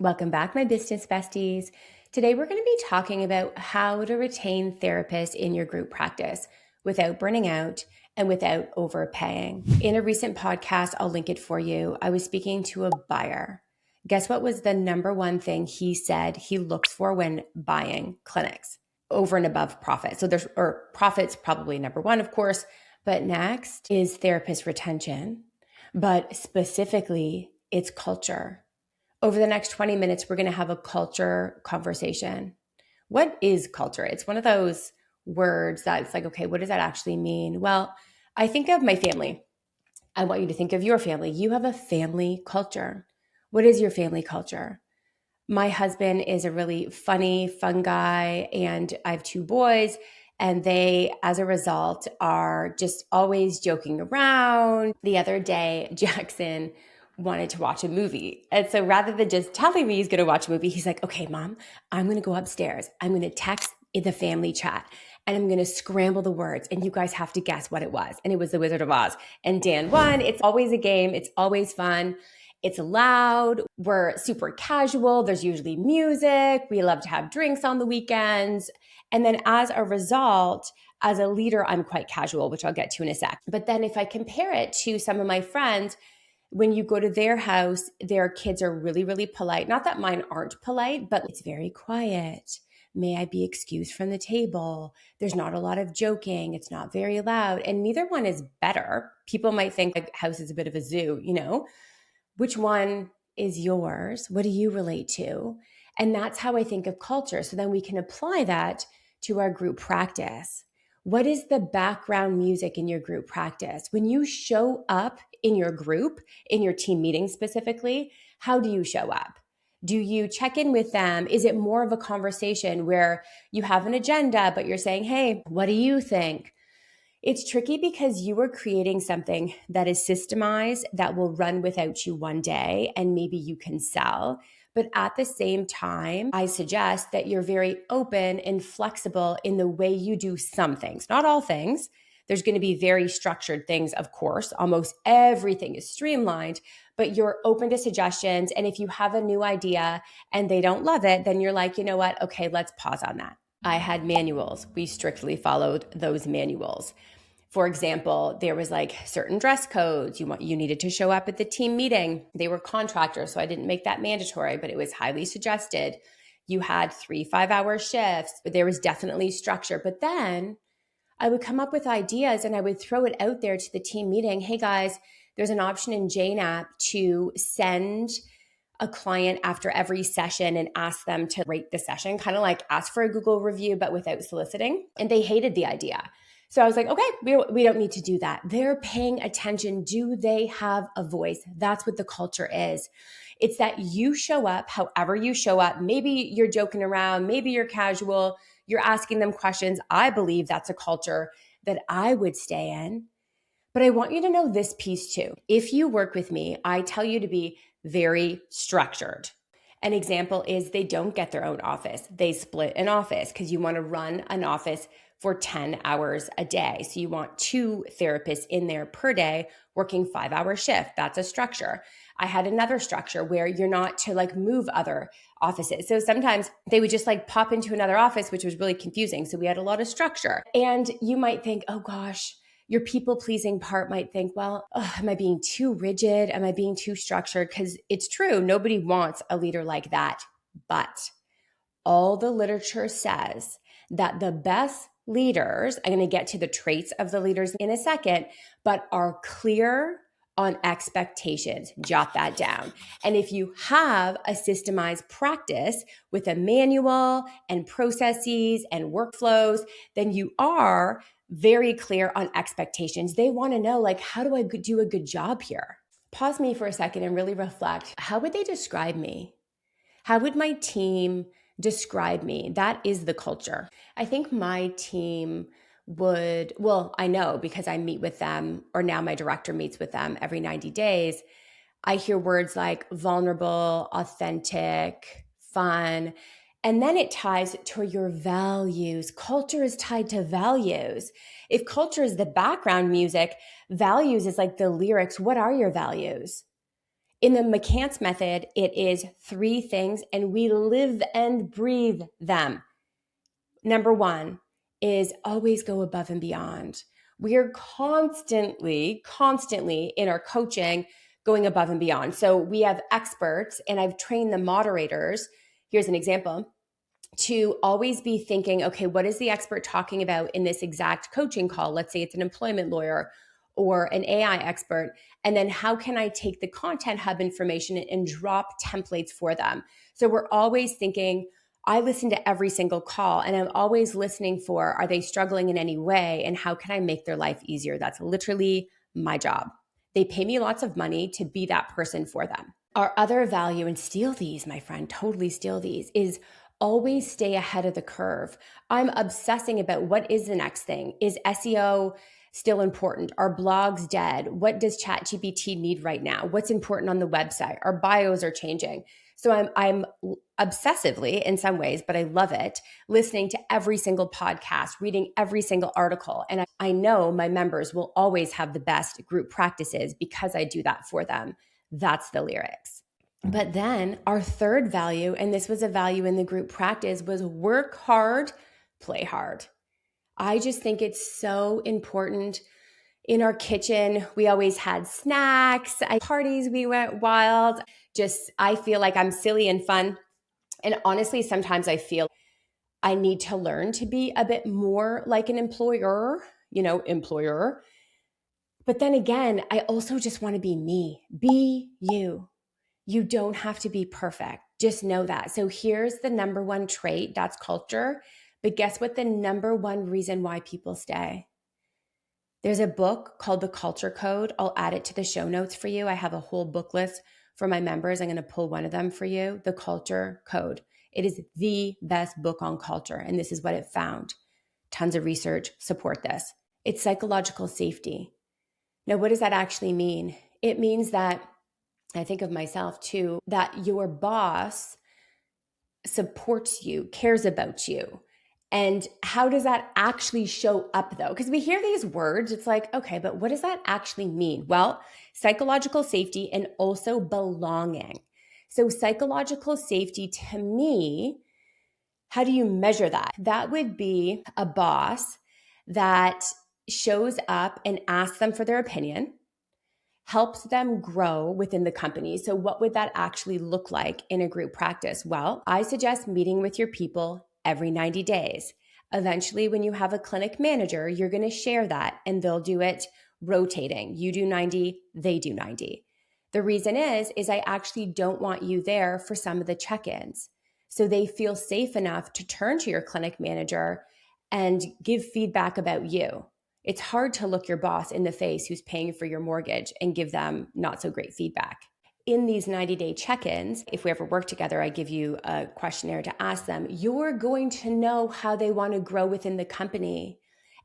Welcome back, my business besties. Today, we're going to be talking about how to retain therapists in your group practice without burning out and without overpaying. In a recent podcast, I'll link it for you. I was speaking to a buyer. Guess what was the number one thing he said he looks for when buying clinics over and above profit? So profit's probably number one, of course, but next is therapist retention, but specifically it's culture. Over the next 20 minutes, we're going to have a culture conversation. What is culture? It's one of those words that it's like, okay, what does that actually mean? Well, I think of my family. I want you to think of your family. You have a family culture. What is your family culture? My husband is a really funny, fun guy, and I have two boys, and they, as a result, are just always joking around. The other day, Jackson wanted to watch a movie. And so rather than just telling me he's going to watch a movie, he's like, okay, Mom, I'm going to go upstairs. I'm going to text in the family chat and I'm going to scramble the words and you guys have to guess what it was. And it was The Wizard of Oz. And Dan won. It's always a game. It's always fun. It's loud. We're super casual. There's usually music. We love to have drinks on the weekends. And then as a result, as a leader, I'm quite casual, which I'll get to in a sec. But then if I compare it to some of my friends, when you go to their house, their kids are really, really polite. Not that mine aren't polite, but it's very quiet. May I be excused from the table? There's not a lot of joking. It's not very loud. And neither one is better. People might think like house is a bit of a zoo, Which one is yours? What do you relate to? And that's how I think of culture. So then we can apply that to our group practice. What is the background music in your group practice? When you show up in your group, in your team meeting specifically, how do you show up? Do you check in with them? Is it more of a conversation where you have an agenda, but you're saying, hey, what do you think? It's tricky because you are creating something that is systemized that will run without you one day and maybe you can sell. But at the same time, I suggest that you're very open and flexible in the way you do some things, not all things. There's going to be very structured things, of course. Almost everything is streamlined, but you're open to suggestions. And if you have a new idea and they don't love it, then you're like, you know what? Okay, let's pause on that. I had manuals. We strictly followed those manuals. For example, there was like certain dress codes. You needed to show up at the team meeting. They were contractors, so I didn't make that mandatory, but it was highly suggested. You had 3 5-hour shifts, but there was definitely structure. But then I would come up with ideas and I would throw it out there to the team meeting. Hey guys, there's an option in Jane app to send a client after every session and ask them to rate the session, kind of like ask for a Google review, but without soliciting. And they hated the idea. So I was like, okay, we don't need to do that. They're paying attention. Do they have a voice? That's what the culture is. It's that you show up however you show up. Maybe you're joking around. Maybe you're casual. You're asking them questions. I believe that's a culture that I would stay in. But I want you to know this piece too. If you work with me, I tell you to be very structured. An example is they don't get their own office. They split an office because you want to run an office for 10 hours a day. So you want 2 therapists in there per day working 5-hour shift. That's a structure. I had another structure where you're not to like move other offices. So sometimes they would just like pop into another office, which was really confusing. So we had a lot of structure. And you might think, oh gosh, your people pleasing part might think, well, am I being too rigid? Am I being too structured? Because it's true. Nobody wants a leader like that. But all the literature says that the best leaders, I'm going to get to the traits of the leaders in a second, but are clear on expectations. Jot that down. And if you have a systemized practice with a manual and processes and workflows, then you are very clear on expectations. They want to know, like, how do I do a good job here? Pause me for a second and really reflect. How would they describe me? How would my team describe me? That is the culture. I think my team would, well, I know because I meet with them, or now my director meets with them every 90 days. I hear words like vulnerable, authentic, fun, and then it ties to your values. Culture is tied to values. If culture is the background music, values is like the lyrics. What are your values? In the McCants method, it is 3 things, and we live and breathe them. Number 1 is always go above and beyond. We are constantly in our coaching going above and beyond. So we have experts, and I've trained the moderators. Here's an example, to always be thinking, okay, what is the expert talking about in this exact coaching call? Let's say it's an employment lawyer or an AI expert. And then how can I take the Content Hub information and drop templates for them? So we're always thinking, I listen to every single call, and I'm always listening for, are they struggling in any way? And how can I make their life easier? That's literally my job. They pay me lots of money to be that person for them. Our other value, and steal these, my friend, totally steal these, is always stay ahead of the curve. I'm obsessing about what is the next thing. Is SEO still important? Are blogs dead? What does ChatGPT need right now? What's important on the website? Our bios are changing. So I'm obsessively, in some ways, but I love it, listening to every single podcast, reading every single article. And I know my members will always have the best group practices because I do that for them. That's the lyrics. But then our third value, and this was a value in the group practice, was work hard, play hard. I just think it's so important. In our kitchen, we always had snacks. Parties, we went wild. I feel like I'm silly and fun. And honestly, sometimes I feel I need to learn to be a bit more like an employer. But then again, I also just want to be me. Be you. You don't have to be perfect. Just know that. So here's the number 1 trait. That's culture. But guess what? The number 1 reason why people stay. There's a book called The Culture Code. I'll add it to the show notes for you. I have a whole book list for my members. I'm going to pull one of them for you. The Culture Code. It is the best book on culture. And this is what it found. Tons of research support this. It's psychological safety. Now, what does that actually mean? It means that, I think of myself too, that your boss supports you, cares about you. And how does that actually show up though? Because we hear these words, it's like, okay, but what does that actually mean? Well, psychological safety and also belonging. So psychological safety, to me, how do you measure that? That would be a boss that shows up and asks them for their opinion, helps them grow within the company. So what would that actually look like in a group practice? Well, I suggest meeting with your people every 90 days. Eventually, when you have a clinic manager, you're going to share that and they'll do it rotating. You do 90, they do 90. The reason is I actually don't want you there for some of the check-ins. So they feel safe enough to turn to your clinic manager and give feedback about you. It's hard to look your boss in the face who's paying for your mortgage and give them not so great feedback. In these 90-day check-ins, if we ever work together, I give you a questionnaire to ask them. You're going to know how they want to grow within the company.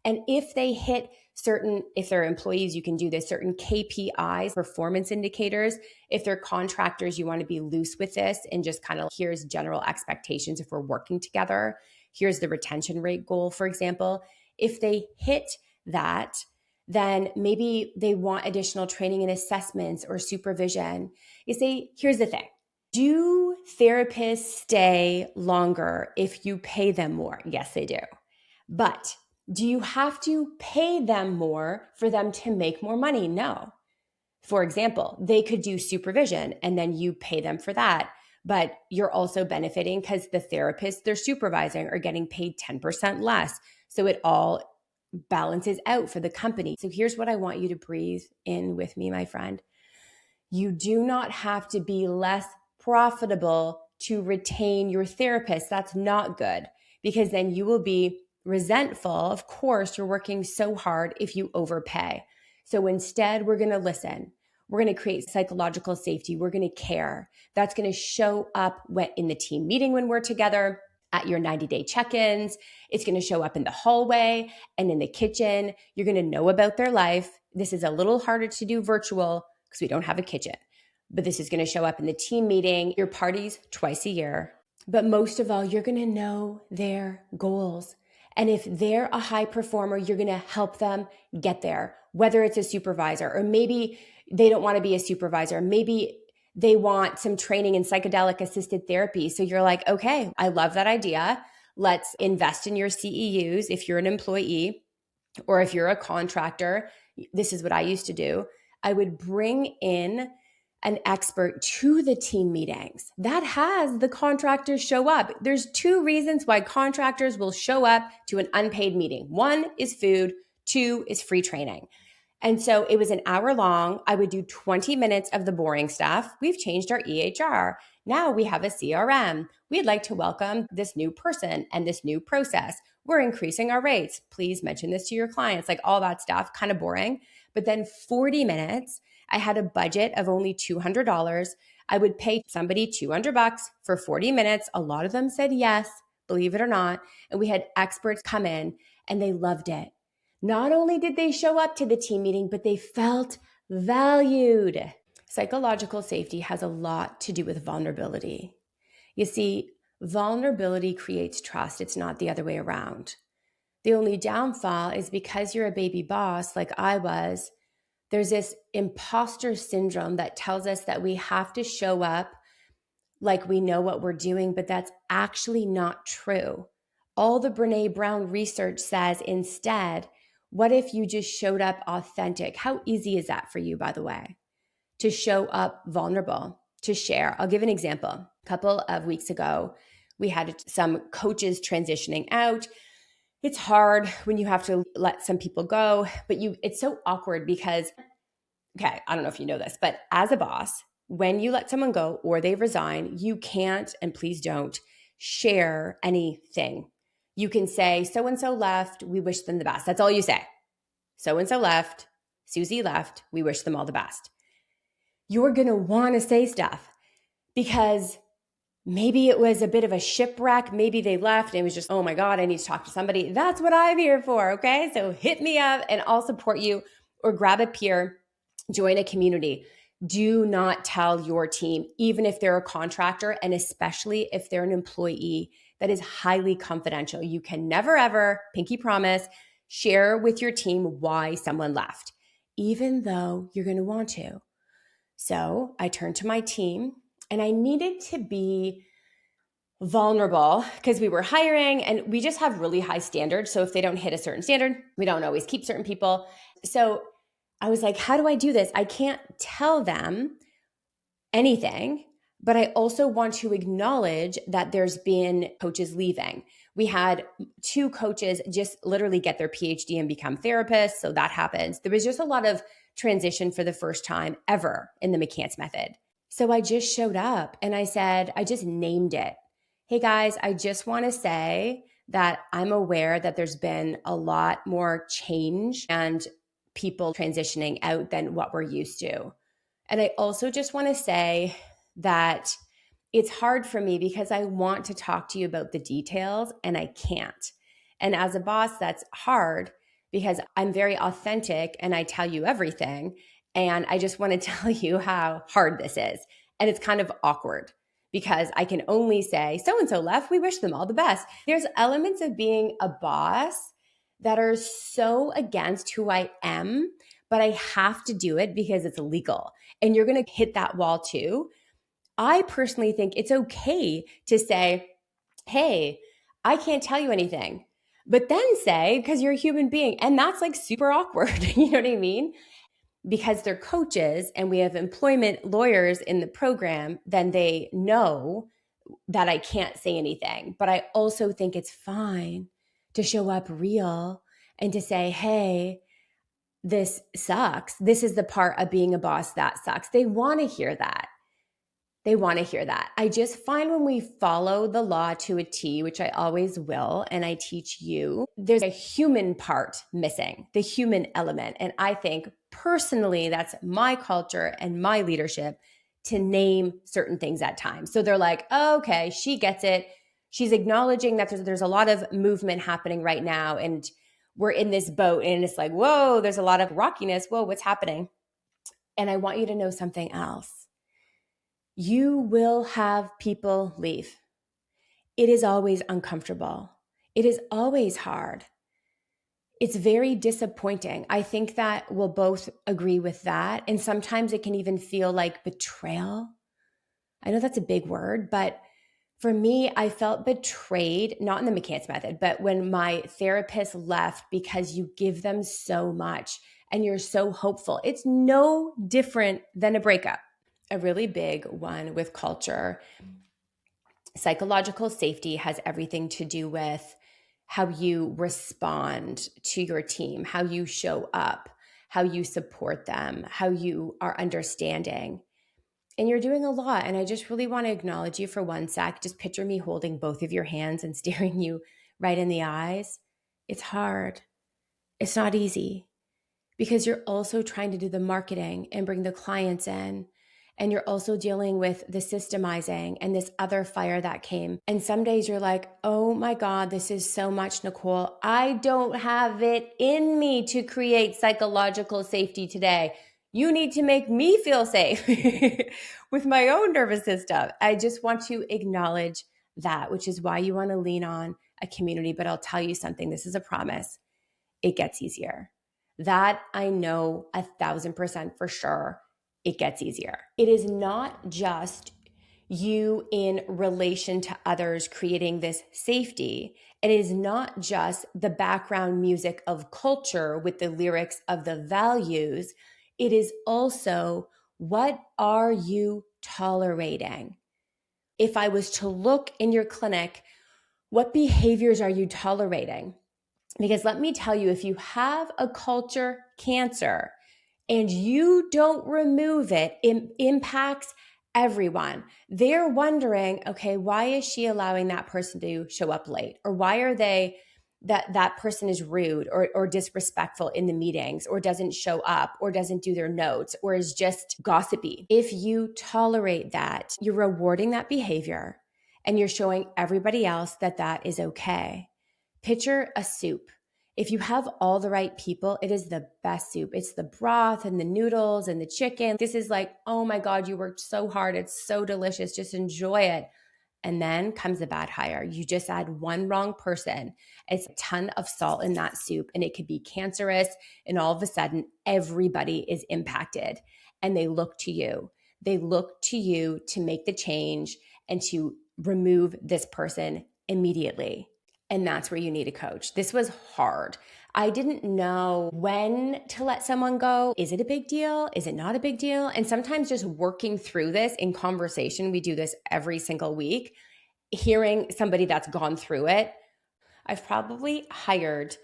And if they hit if they're employees, you can do this, certain KPIs, performance indicators. If they're contractors, you want to be loose with this and just kind of, here's general expectations if we're working together. Here's the retention rate goal, for example. If they hit that, then maybe they want additional training and assessments or supervision. You say, here's the thing. Do therapists stay longer if you pay them more? Yes, they do. But do you have to pay them more for them to make more money? No. For example, they could do supervision and then you pay them for that. But you're also benefiting because the therapists they're supervising are getting paid 10% less. So it all balances out for the company. So here's what I want you to breathe in with me, my friend. You do not have to be less profitable to retain your therapist. That's not good, because then you will be resentful. Of course, you're working so hard if you overpay. So instead, we're going to listen. We're going to create psychological safety. We're going to care. That's going to show up in the team meeting when we're together, at your 90-day check-ins. It's going to show up in the hallway and in the kitchen. You're going to know about their life. This is a little harder to do virtual because we don't have a kitchen. But this is going to show up in the team meeting, your parties twice a year. But most of all, you're going to know their goals. And if they're a high performer, you're going to help them get there, whether it's a supervisor or maybe they don't want to be a supervisor. Maybe They want some training in psychedelic assisted therapy. So you're like, okay, I love that idea. Let's invest in your CEUs if you're an employee or if you're a contractor. This is what I used to do. I would bring in an expert to the team meetings. That has the contractors show up. There's two reasons why contractors will show up to an unpaid meeting. One is food, two is free training. And so it was an hour long. I would do 20 minutes of the boring stuff. We've changed our EHR. Now we have a CRM. We'd like to welcome this new person and this new process. We're increasing our rates. Please mention this to your clients, like all that stuff, kind of boring. But then 40 minutes, I had a budget of only $200. I would pay somebody $200 for 40 minutes. A lot of them said yes, believe it or not. And we had experts come in and they loved it. Not only did they show up to the team meeting, but they felt valued. Psychological safety has a lot to do with vulnerability. You see, vulnerability creates trust. It's not the other way around. The only downfall is because you're a baby boss like I was, there's this imposter syndrome that tells us that we have to show up like we know what we're doing, but that's actually not true. All the Brené Brown research says instead, what if you just showed up authentic? How easy is that for you, by the way, to show up vulnerable, to share? I'll give an example. A couple of weeks ago, we had some coaches transitioning out. It's hard when you have to let some people go, but it's so awkward because, okay, I don't know if you know this, but as a boss, when you let someone go or they resign, you can't, and please don't, share anything. You can say, so-and-so left, we wish them the best. That's all you say. So-and-so left, Susie left, we wish them all the best. You're going to want to say stuff because maybe it was a bit of a shipwreck. Maybe they left and it was just, oh my God, I need to talk to somebody. That's what I'm here for, okay? So hit me up and I'll support you, or grab a peer, join a community. Do not tell your team, even if they're a contractor and especially if they're an employee. That is highly confidential. You can never, ever, pinky promise, share with your team why someone left, even though you're going to want to. So I turned to my team and I needed to be vulnerable because we were hiring and we just have really high standards. So if they don't hit a certain standard, we don't always keep certain people. So I was like, how do I do this? I can't tell them anything, but I also want to acknowledge that there's been coaches leaving. We had 2 coaches just literally get their PhD and become therapists. So that happens. There was just a lot of transition for the first time ever in the McCants method. So I just showed up and I said, I just named it. Hey guys, I just want to say that I'm aware that there's been a lot more change and people transitioning out than what we're used to. And I also just want to say that it's hard for me because I want to talk to you about the details and I can't. And as a boss, that's hard because I'm very authentic and I tell you everything. And I just want to tell you how hard this is. And it's kind of awkward because I can only say, so-and-so left, we wish them all the best. There's elements of being a boss that are so against who I am, but I have to do it because it's legal. And you're going to hit that wall too. I personally think it's okay to say, hey, I can't tell you anything, but then say, because you're a human being. And that's like super awkward. You know what I mean? Because they're coaches and we have employment lawyers in the program, then they know that I can't say anything. But I also think it's fine to show up real and to say, hey, this sucks. This is the part of being a boss that sucks. They want to hear that. They want to hear that. I just find when we follow the law to a T, which I always will, and I teach you, there's a human part missing, the human element. And I think personally, that's my culture and my leadership to name certain things at times. So they're like, oh, okay, she gets it. She's acknowledging that there's a lot of movement happening right now. And we're in this boat and it's like, whoa, there's a lot of rockiness. Whoa, what's happening? And I want you to know something else. You will have people leave. It is always uncomfortable. It is always hard. It's very disappointing. I think that we'll both agree with that. And sometimes it can even feel like betrayal. I know that's a big word, but for me, I felt betrayed, not in the McCants method, but when my therapist left because you give them so much and you're so hopeful. It's no different than a breakup. A really big one with culture. Psychological safety has everything to do with how you respond to your team, how you show up, how you support them, how you are understanding. And you're doing a lot. And I just really want to acknowledge you for one sec. Just picture me holding both of your hands and staring you right in the eyes. It's hard. It's not easy because you're also trying to do the marketing and bring the clients in. And you're also dealing with the systemizing and this other fire that came. And some days you're like, oh my God, this is so much, Nicole. I don't have it in me to create psychological safety today. You need to make me feel safe with my own nervous system. I just want to acknowledge that, which is why you want to lean on a community. But I'll tell you something, this is a promise. It gets easier. That I know 1,000% for sure. It gets easier. It is not just you in relation to others creating this safety. It is not just the background music of culture with the lyrics of the values. It is also, what are you tolerating? If I was to look in your clinic, what behaviors are you tolerating? Because let me tell you, if you have a culture cancer and you don't remove it, it impacts everyone. They're wondering, okay, why is she allowing that person to show up late? Or why are they that person is rude or disrespectful in the meetings, or doesn't show up, or doesn't do their notes, or is just gossipy? If you tolerate that, you're rewarding that behavior and you're showing everybody else that that is okay. Picture a soup. If you have all the right people, it is the best soup. It's the broth and the noodles and the chicken. This is like, oh my God, you worked so hard. It's so delicious. Just enjoy it. And then comes the bad hire. You just add one wrong person. It's a ton of salt in that soup and it could be cancerous. And all of a sudden, everybody is impacted and they look to you. They look to you to make the change and to remove this person immediately. And that's where you need a coach. This was hard. I didn't know when to let someone go. Is it a big deal? Is it not a big deal? And sometimes just working through this in conversation, we do this every single week, hearing somebody that's gone through it. I've probably hired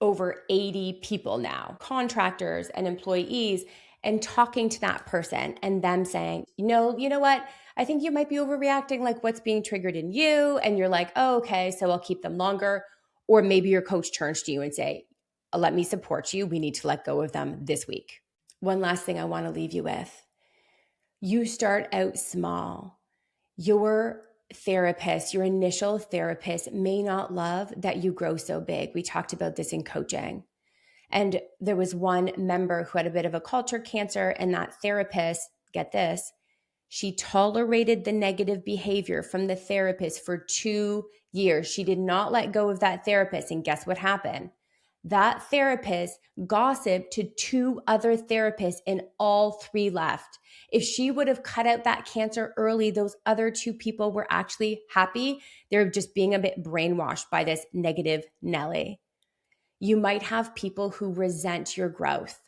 over 80 people now, contractors and employees, and talking to that person and them saying, you know what? I think you might be overreacting, like what's being triggered in you. And you're like, oh, okay, so I'll keep them longer. Or maybe your coach turns to you and say, let me support you. We need to let go of them this week. One last thing I want to leave you with. You start out small. Your therapist, your initial therapist may not love that you grow so big. We talked about this in coaching. And there was one member who had a bit of a culture cancer, and that therapist, get this, she tolerated the negative behavior from the therapist for 2 years. She did not let go of that therapist. And guess what happened? That therapist gossiped to 2 other therapists and all 3 left. If she would have cut out that cancer early, those other 2 people were actually happy. They're just being a bit brainwashed by this negative Nelly. You might have people who resent your growth.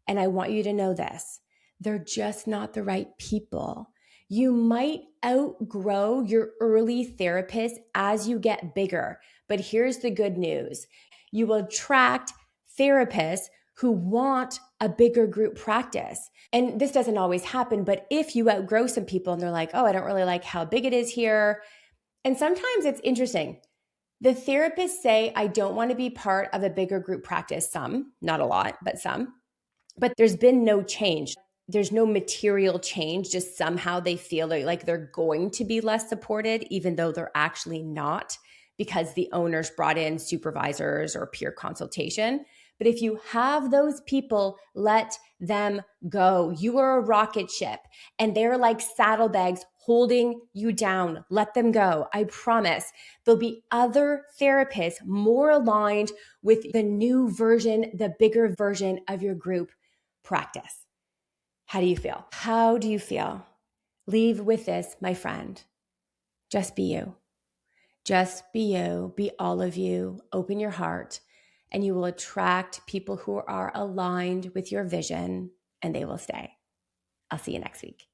And I want you to know this. They're just not the right people. You might outgrow your early therapist as you get bigger. But here's the good news. You will attract therapists who want a bigger group practice. And this doesn't always happen, but if you outgrow some people and they're like, oh, I don't really like how big it is here. And sometimes it's interesting. The therapists say, I don't want to be part of a bigger group practice. Some, not a lot, but some. But there's been no change. There's no material change. Just somehow they feel like they're going to be less supported, even though they're actually not, because the owners brought in supervisors or peer consultation. But if you have those people, let them go. You are a rocket ship and they're like saddlebags holding you down. Let them go. I promise there'll be other therapists more aligned with the new version, the bigger version of your group practice. How do you feel? How do you feel? Leave with this, my friend. Just be you. Just be you. Be all of you. Open your heart, and you will attract people who are aligned with your vision, and they will stay. I'll see you next week.